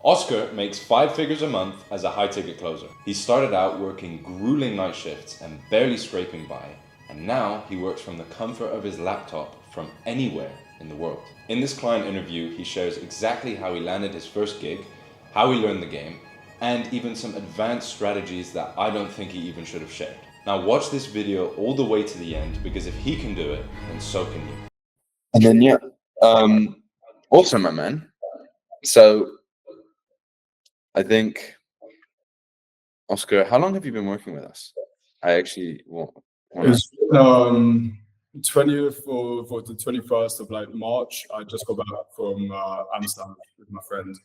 Oscar makes 5 figures a month as a high-ticket closer. He started out working grueling night shifts and barely scraping by, and now he works from the comfort of his laptop from anywhere in the world. In this client interview, he shares exactly how he landed his first gig, how he learned the game, and even some advanced strategies that I don't think he even should have shared. Now watch this video all the way to the end, because if he can do it, then so can you. And then awesome, my man. So I think, Oscar, how long have you been working with us? I actually want It's 20th or the 21st of like March. I just got back from Amsterdam with my friend.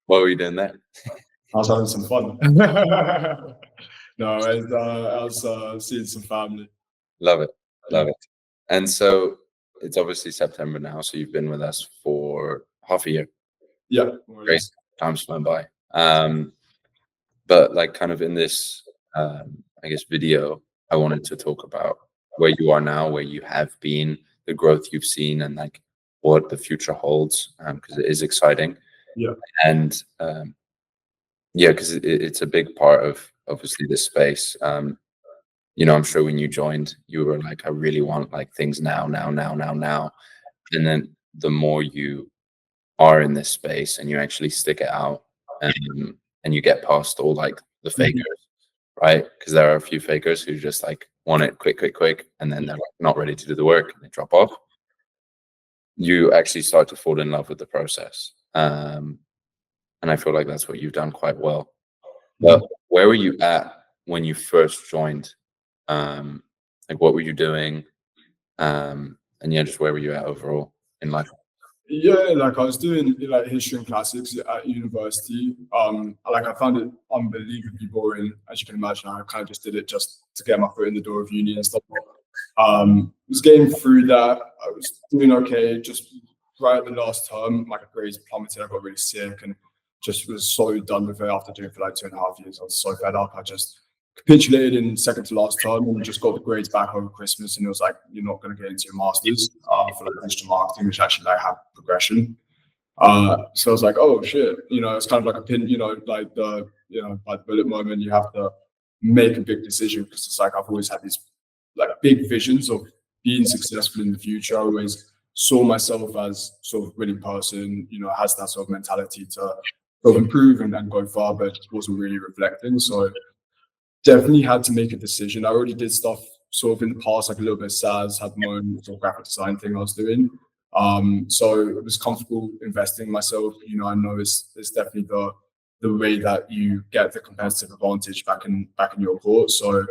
What were you doing there? I was having some fun. No, I was seeing some family. Love it. Love it. And so it's obviously September now, so you've been with us for half a year. Yeah. Great. Time's flown by. But like kind of in this, I guess, video, I wanted to talk about where you are now, where you have been, the growth you've seen, and like what the future holds, because it is exciting. Yeah. And because it's a big part of obviously this space. You know, I'm sure when you joined, you were like, I really want like things now. And then the more you are in this space and you actually stick it out, and you get past all like the fakers, right? Because there are a few fakers who just like want it quick, and then they're like not ready to do the work and they drop off. You actually start to fall in love with the process. And I feel like that's what you've done quite well. But where were you at when you first joined? Like what were you doing? And yeah, just where were you at overall in life? Yeah, like I was doing like history and classics at university. Like I found it unbelievably boring, as you can imagine. I kind of just did it just to get my foot in the door of uni and stuff. Was getting through that. I was doing okay. Just right at the last term, my grades plummeted. I got really sick and just was so done with it after doing it for like 2.5 years. I was so fed up. I just capitulated in second to last term and just got the grades back over Christmas, and it was like, you're not going to get into your masters for like digital marketing, which actually like have progression. So I was like, oh shit, it's kind of like a pin, like the by the bullet moment. You have to make a big decision, because it's like I've always had these like big visions of being successful in the future. I always saw myself as sort of a winning person, has that sort of mentality to sort of improve and go far, but wasn't really reflecting. So definitely had to make a decision. I already did stuff sort of in the past, like a little bit of SaaS, had my own sort of graphic design thing I was doing. So I was comfortable investing in myself. I know it's definitely the way that you get the competitive advantage back in your court. So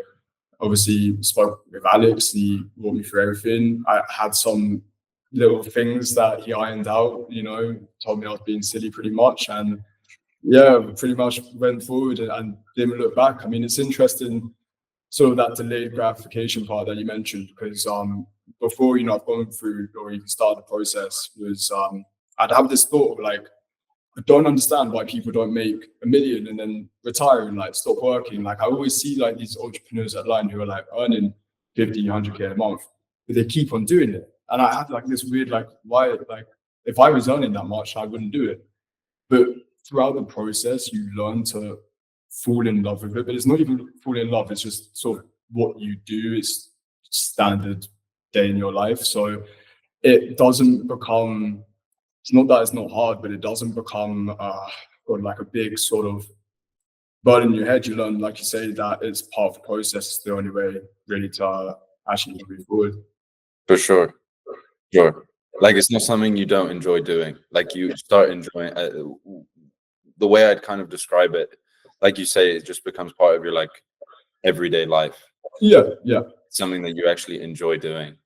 obviously spoke with Alex, he walked me through everything. I had some little things that he ironed out, told me I was being silly pretty much. And yeah, pretty much went forward and didn't look back. I mean, it's interesting, sort of that delayed gratification part that you mentioned, because before, I've gone through or even started the process, was I'd have this thought of like, I don't understand why people don't make 1 million and then retire and like stop working. Like I always see like these entrepreneurs online who are like earning 50, 100K a month, but they keep on doing it. And I had like this weird, like, why, like if I was earning that much, I wouldn't do it. But throughout the process, you learn to fall in love with it. But it's not even falling in love, it's just sort of what you do. It's standard day in your life. So it doesn't become, it's not that it's not hard, but it doesn't become like a big sort of burden in your head. You learn, like you say, that it's part of the process. It's the only way really to actually move forward. For sure. Sure. Like it's not something you don't enjoy doing. Like you start enjoying the way I'd kind of describe it, like you say, it just becomes part of your like everyday life. Yeah. Something that you actually enjoy doing.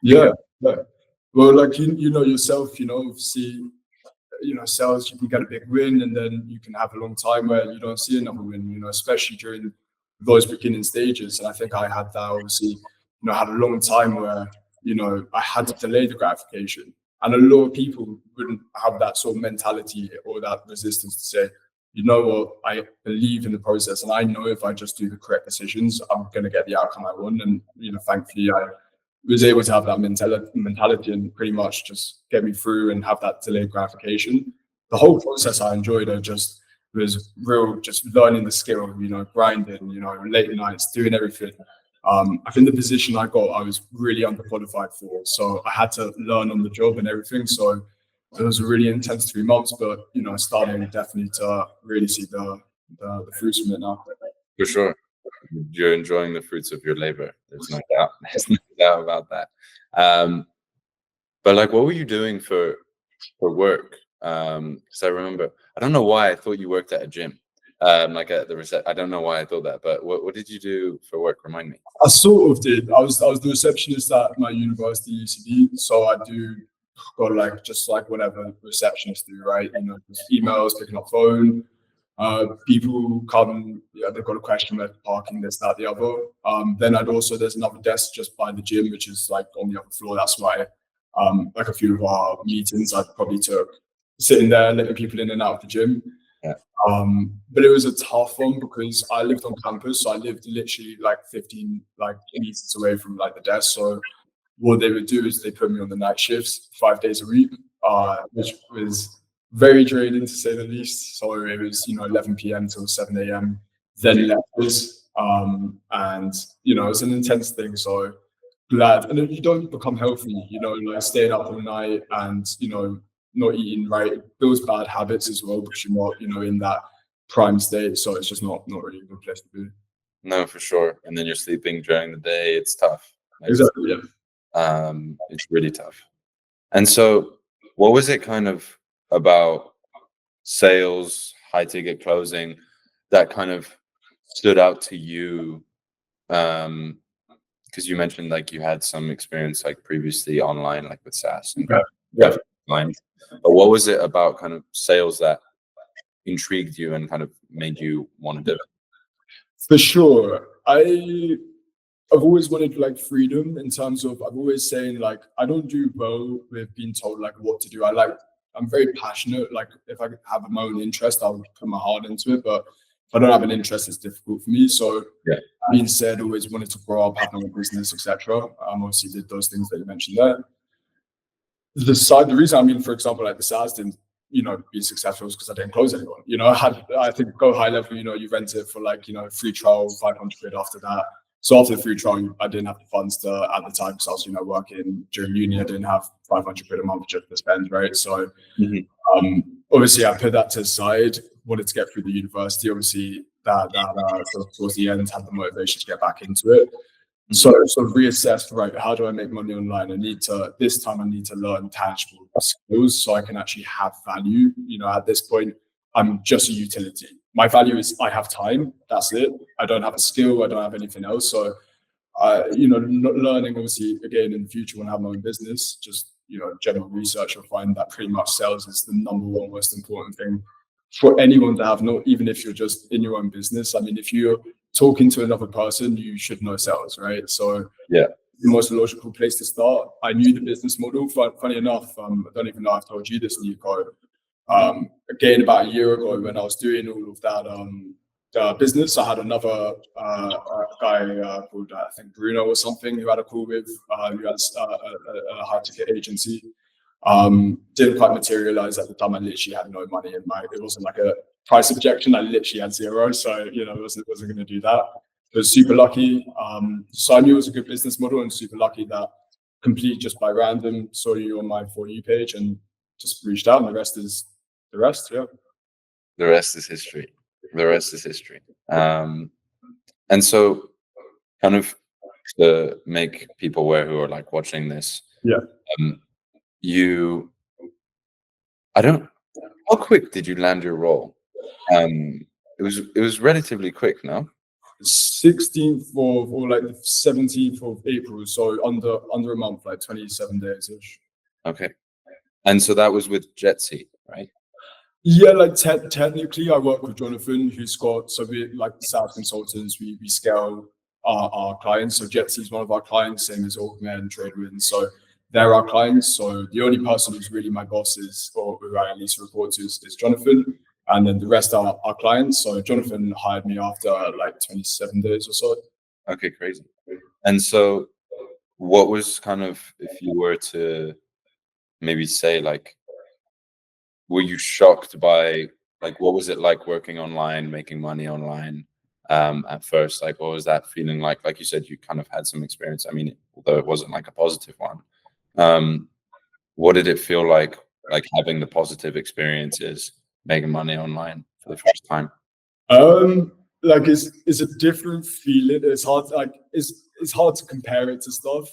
Yeah. Well, like you know yourself, obviously, sales, you can get a big win and then you can have a long time where you don't see another win, especially during those beginning stages. And I think I had that, obviously, had a long time where, I had to delay the gratification. And a lot of people wouldn't have that sort of mentality or that resistance to say, you know what, I believe in the process and I know if I just do the correct decisions, I'm going to get the outcome I want. And, thankfully, I was able to have that mentality and pretty much just get me through and have that delayed gratification. the whole process I enjoyed. I just was real, just learning the skill, grinding, late nights, doing everything. I think the position I got, I was really underqualified for, so I had to learn on the job and everything. So it was a really intense 3 months, but starting definitely to really see the fruits from it now. For sure. You're enjoying the fruits of your labor. There's no doubt. There's no doubt about that. But like, what were you doing for work? Because I remember, I don't know why I thought you worked at a gym, like at the reception. I don't know why I thought that, but what did you do for work? Remind me. I sort of did. I was the receptionist at my university, UCD. So I do got just whatever receptionists do, right? Just emails, picking up phone. People come, they've got a question about parking, this, that, the other. Then there's another desk just by the gym, which is on the upper floor. That's why a few of our meetings I probably took sitting there, letting people in and out of the gym. Yeah. But it was a tough one because I lived on campus, so I lived literally 15 meters away from the desk. So what they would do is they put me on the night shifts 5 days a week, which was very draining to say the least. So it was 11 p.m. till 7 a.m. then lectures, and it's an intense thing. So glad, and then you don't become healthy, staying up all night and not eating right. It builds bad habits as well because you're not in that prime state. So it's just not really a good place to be. No, for sure. And then you're sleeping during the day. It's tough. Exactly. Yeah. It's really tough. And so, what was it kind of about sales, high ticket closing that kind of stood out to you? Because you mentioned you had some experience previously online, with SaaS and online. But what was it about kind of sales that intrigued you and kind of made you want to do it? For sure. I've always wanted freedom in terms of, I'm always saying I don't do well with being told what to do. I'm very passionate. If I have my own interest, I'll put my heart into it. But if I don't have an interest, it's difficult for me. So yeah. Being said, always wanted to grow up, have my own business, etc. Obviously did those things that you mentioned there. The reason, for example, the SaaS didn't, be successful was because I didn't close anyone. I think go high level, you rent it for free trial, 500 quid after that. So after the free trial, I didn't have the funds to, at the time, because I was, working during uni, I didn't have 500 quid a month just to spend, right? So obviously I put that to the side, wanted to get through the university. Obviously that towards the end had the motivation to get back into it. So sort of reassessed, right, how do I make money online? This time I need to learn tangible skills so I can actually have value. At this point, I'm just a utility. My value is I have time, that's it. I don't have a skill, I don't have anything else. So, not learning, obviously, again, in the future when I have my own business, just, general research, you'll find that pretty much sales is the number one most important thing for anyone to have, not even if you're just in your own business. If you're talking to another person, you should know sales, right? So yeah, the most logical place to start. I knew the business model. Funny enough, I don't even know if I've told you this, Nico. Again, about a year ago, when I was doing all of that business, I had another guy called I think Bruno or something who had a call with, who has a high ticket agency. Didn't quite materialize at the time. I literally had no money in it wasn't a price objection. I literally had zero, so wasn't going to do that. I was super lucky. So I knew it was a good business model, and super lucky that completely just by random saw you on my For You page and just reached out, and the rest is the rest. Yeah. The rest is history. The rest is history. And so, kind of to make people aware who are watching this. Yeah. How quick did you land your role? It was relatively quick, no? 16th of or the 17th of April, so under a month, 27 days ish. Okay. And so that was with Jitsi, right? Yeah, technically I work with Jonathan, who's got, so we SaaS consultants, we scale our clients. So Jitsi is one of our clients, same as Augment and Tradewin. So they're our clients. So the only person who's really my boss or who I at least report to is Jonathan. And then the rest are our clients. So Jonathan hired me after 27 days or so. Okay, crazy. And so what was kind of, if you were to maybe say were you shocked by, like, what was it like working online, making money online at first? Like, what was that feeling like? Like you said, you kind of had some experience. I mean, although it wasn't like a positive one. What did it feel like having the positive experiences, making money online for the first time? Like it's a different feeling. It's hard, like it's hard to compare it to stuff.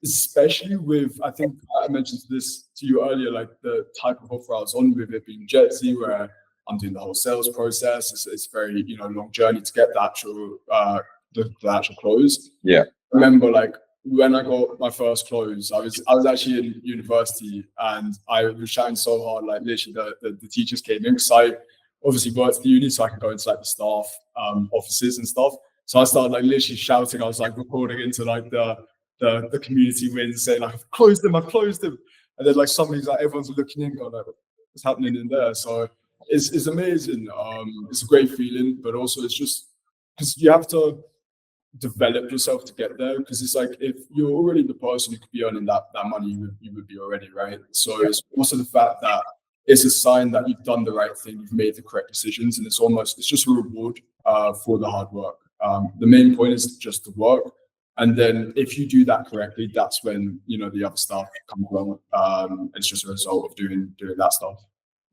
Especially with, I think I mentioned this to you earlier, like the type of offer I was on with it being Jetsy, where I'm doing the whole sales process. It's very, long journey to get the actual close. Yeah. I remember, like, when I got my first close, I was actually in university, and I was shouting so hard, like literally the teachers came in, because I obviously worked at the uni, so I could go into like the staff offices and stuff. So I started like literally shouting. I was like recording into like the community wins, saying like, I've closed them. And then like somebody's like, everyone's looking in, going like, what's happening in there? So it's amazing. It's a great feeling, but also it's just because you have to develop yourself to get there. Because it's like, if you're already the person who could be earning that money, you would be already, right? So it's also the fact that it's a sign that you've done the right thing, you've made the correct decisions, and it's just a reward for the hard work. The main point is just the work. And then if you do that correctly, that's when, the other stuff comes along. It's just a result of doing that stuff.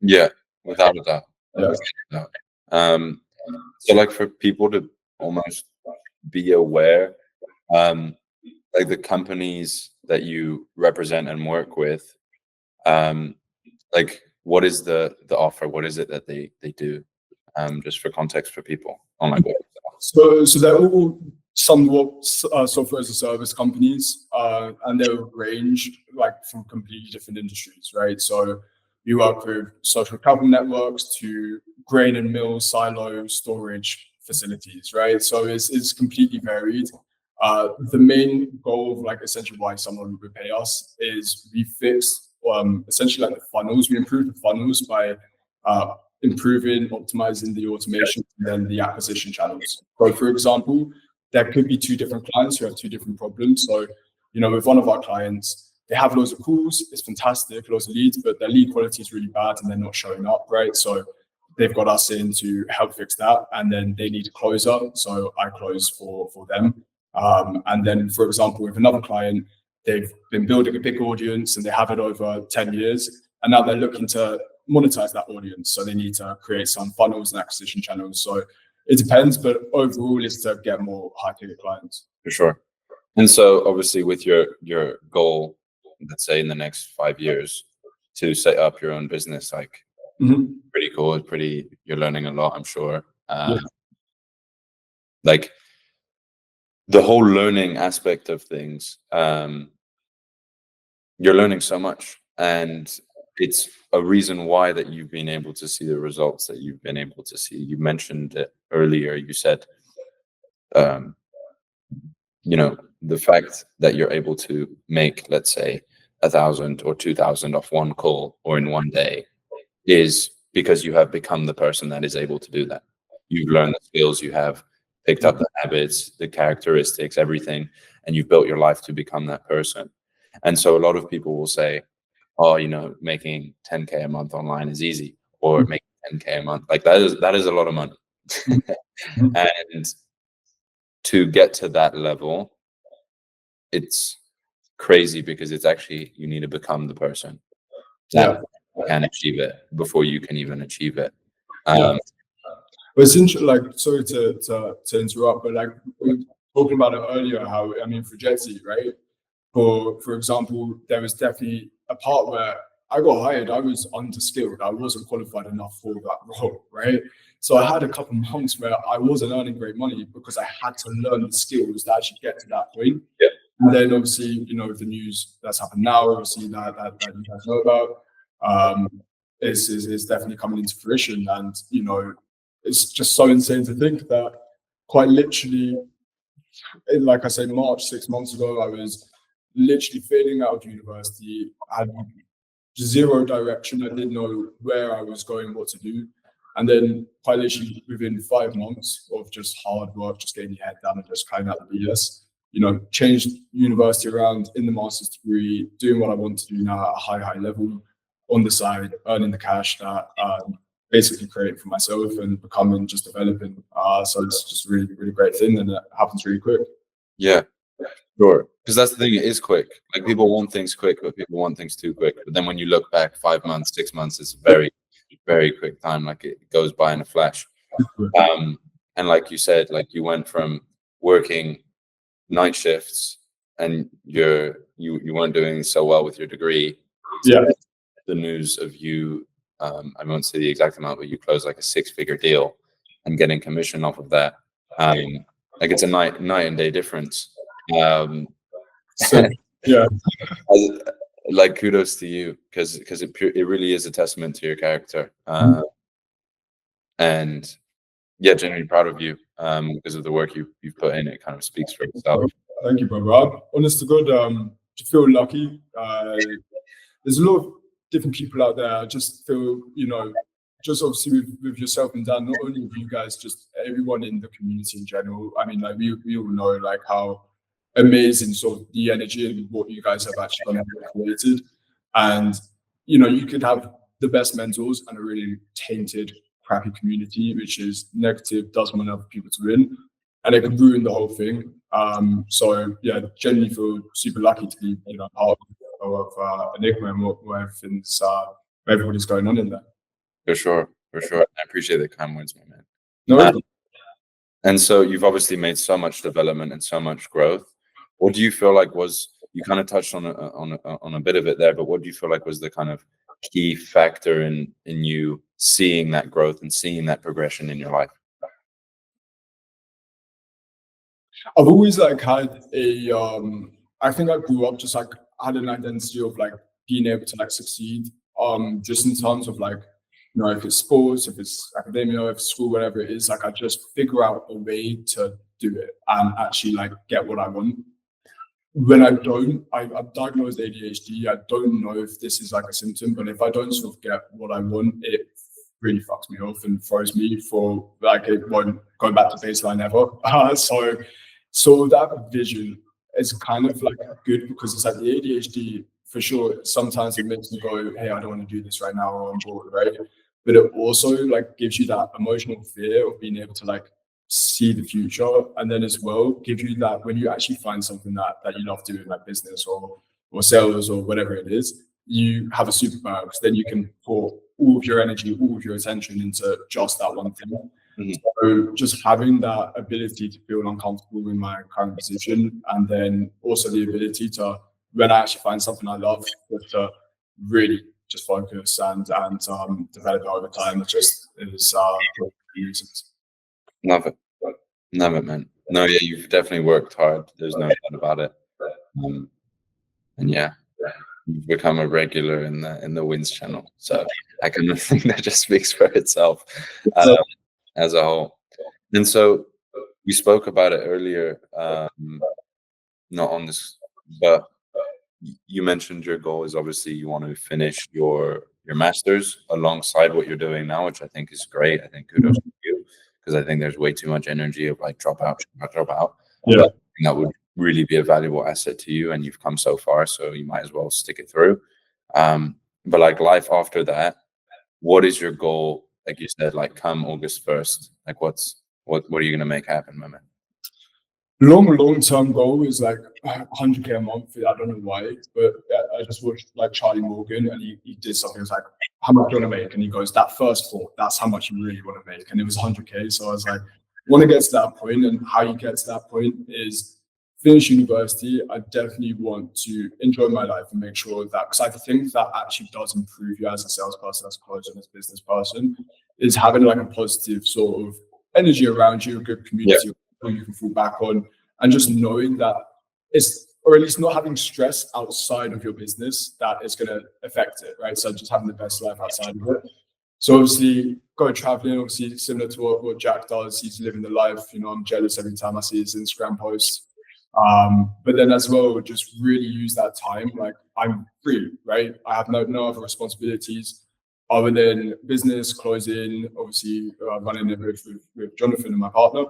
Yeah, without a doubt. Yeah. So like for people to almost be aware, like the companies that you represent and work with, like what is the offer? What is it that they do? Just for context for people on like what. So they're all somewhat software as a service companies, and they range like from completely different industries, right? So we work with social capital networks to grain and mill silo storage facilities, right? So it's completely varied. The main goal of like essentially why someone would pay us is we fix essentially like the funnels. We improve the funnels by improving, optimizing the automation, and then the acquisition channels. So for example, there could be two different clients who have two different problems. So, with one of our clients, they have loads of calls, it's fantastic, loads of leads, but their lead quality is really bad and they're not showing up, right? So they've got us in to help fix that, and then they need a closer. So I close for them. And then, for example, with another client, they've been building a big audience and they have it over 10 years. And now they're looking to monetize that audience. So they need to create some funnels and acquisition channels. So it depends, but overall it's to get more high ticket clients. For sure. And so obviously with your goal, let's say in the next 5 years, to set up your own business, like pretty cool. You're learning a lot, I'm sure. Like the whole learning aspect of things, you're learning so much, and it's a reason why that you've been able to see the results that you've been able to see. You mentioned it earlier. You said, the fact that you're able to make, let's say, 1,000 or 2,000 off one call or in one day is because you have become the person that is able to do that. You've learned the skills, you have picked up the habits, the characteristics, everything, and you've built your life to become that person. And so a lot of people will say, oh, making 10K a month online is easy, or making 10K a month. Like that is a lot of money. And to get to that level, it's crazy because it's actually, you need to become the person that can achieve it before you can even achieve it. But it's interesting, like, sorry to interrupt, but like we were talking about it earlier, how, for Jetsy, right? For example, there was definitely a part where I got hired, I was underskilled, I wasn't qualified enough for that role, right? So I had a couple of months where I wasn't earning great money because I had to learn the skills to actually get to that point. Yeah. And then obviously, with the news that's happened now, obviously that you guys know about, is definitely coming into fruition. And, it's just so insane to think that quite literally, like I said, March, 6 months ago, I was literally failing out of university. I had zero direction. I didn't know where I was going, what to do. And then quite literally within 5 months of just hard work, just getting your head down and just climbing out the BS, changed university around in the master's degree, doing what I want to do now at a high level. on the side, earning the cash that basically creating for myself and becoming, just developing. So it's just a really, really great thing, and it happens really quick. Yeah, sure. Because that's the thing, it is quick. Like people want things quick, but people want things too quick. But then when you look back 5 months, 6 months, it's very, very quick time. Like it goes by in a flash. And like you said, like you went from working night shifts and you weren't doing so well with your degree. Yeah. The news of you, I won't say the exact amount, but you closed like a 6-figure deal and getting commission off of that. Like it's a night and day difference. So, yeah. Like kudos to you, because it really is a testament to your character. And yeah, genuinely proud of you because of the work you've put in. It kind of speaks for itself. Thank you, brother. Honest to God, I feel lucky. There's a lot of different people out there. I just feel, just obviously with yourself and Dan, not only with you guys, just everyone in the community in general. I mean, like we all know like how amazing sort of the energy and what you guys have actually done and created. And, you could have the best mentors and a really tainted, crappy community, which is negative, doesn't want other people to win, and it can ruin the whole thing. So yeah, genuinely feel super lucky to be, part of Enigma and where everybody's going on in there. For sure. I appreciate the kind words, my man. No. And so you've obviously made so much development and so much growth. What do you feel like you kind of touched on a bit of it there, but what do you feel like was the kind of key factor in you seeing that growth and seeing that progression in your life? I've always like had I think I grew up just like had an identity of like being able to like succeed, just in terms of like, if it's sports, if it's academia, if it's school, whatever it is, like I just figure out a way to do it and actually like get what I want. When I don't, I'm diagnosed ADHD. I don't know if this is like a symptom, but if I don't sort of get what I want, it really fucks me off and throws me for like it won't go back to baseline ever. So that vision is kind of like good because it's like the ADHD for sure. Sometimes it makes me go, hey, I don't want to do this right now, or I'm bored, right? But it also like gives you that emotional fear of being able to like see the future, and then as well give you that when you actually find something that you love doing, like business or sales or whatever it is, you have a superpower because then you can pour all of your energy, all of your attention into just that one thing. Mm-hmm. So just having that ability to feel uncomfortable in my current position, and then also the ability to, when I actually find something I love, to really just focus and develop it over time, it just is reasons. Love it, man. No, yeah, you've definitely worked hard. There's no doubt about it. And yeah, you've become a regular in the Wins channel. So I kind of think that just speaks for itself as a whole. And so you spoke about it earlier, not on this, but you mentioned your goal is obviously you want to finish your master's alongside what you're doing now, which I think is great. I think kudos to you, because I think there's way too much energy of like drop out. Yeah. That would really be a valuable asset to you, and you've come so far, so you might as well stick it through. But like life after that, what is your goal? Like you said, like come August 1st, like what are you gonna make happen, my man? Long-term goal is like 100K a month. I don't know why, but I just watched like Charlie Morgan, and he did something. It was like, how much do you want to make? And he goes, that first thought, that's how much you really want to make. And it was 100K. So I was like, want to get to that point, and how you get to that point is finish university. I definitely want to enjoy my life and make sure that, because I think that actually does improve you as a salesperson, as a closer, as a business person, is having like a positive sort of energy around you, a good community. Yeah. You can fall back on, and just knowing that it's, or at least not having stress outside of your business that is going to affect it, right? So just having the best life outside of it. So obviously going traveling, obviously similar to what Jack does, he's living the life. I'm jealous every time I see his Instagram posts. But then as well, just really use that time. Like I'm free, right? I have no other responsibilities other than business, closing, obviously running it with Jonathan and my partner.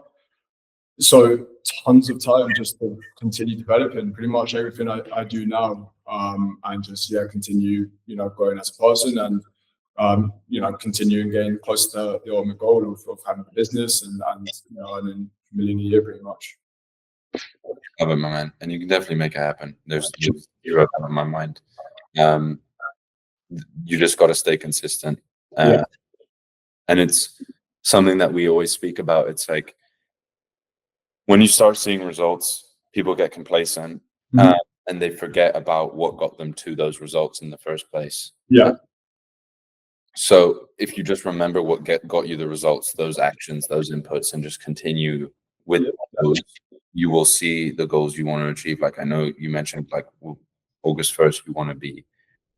So tons of time just to continue developing pretty much everything I do now, and just continue growing as a person, and continuing getting close to the ultimate goal of having a business and earning $1 million a year pretty much. Love it, my man. And you can definitely make it happen. There's zero doubt in my mind. You just got to stay consistent. And it's something that we always speak about. It's like when you start seeing results, people get complacent and they forget about what got them to those results in the first place. Yeah. So if you just remember what got you the results, those actions, those inputs, and just continue with those, you will see the goals you want to achieve. Like I know you mentioned, like August 1st, you want to be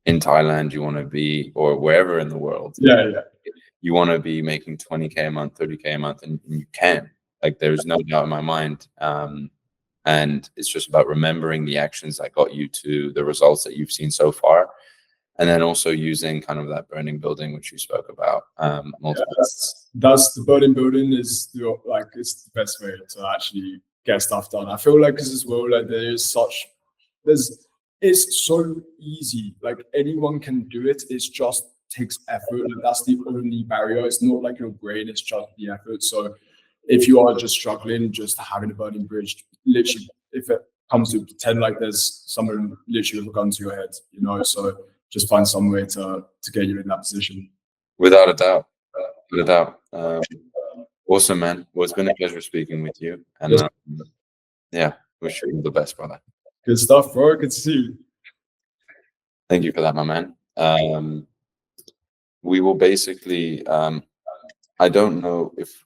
in Thailand, you want to be, or wherever in the world. You want to be making 20K a month, 30K a month, and you can. Like there's no doubt in my mind. And it's just about remembering the actions that got you to the results that you've seen so far. And then also using kind of that burning building, which you spoke about. That's the burning building is it's the best way to actually get stuff done. I feel like as well, like it's so easy. Like anyone can do it. It's just takes effort. Like that's the only barrier. It's not like your brain, it's just the effort. So if you are just struggling, just having a burning bridge, literally, if it comes to 10, like there's someone literally with a gun to your head, so just find some way to get you in that position. Without a doubt. Without a doubt. Awesome, man. Well, it's been a pleasure speaking with you. And wish you all the best, brother. Good stuff, bro. Good to see you. Thank you for that, my man. We will basically, I don't know if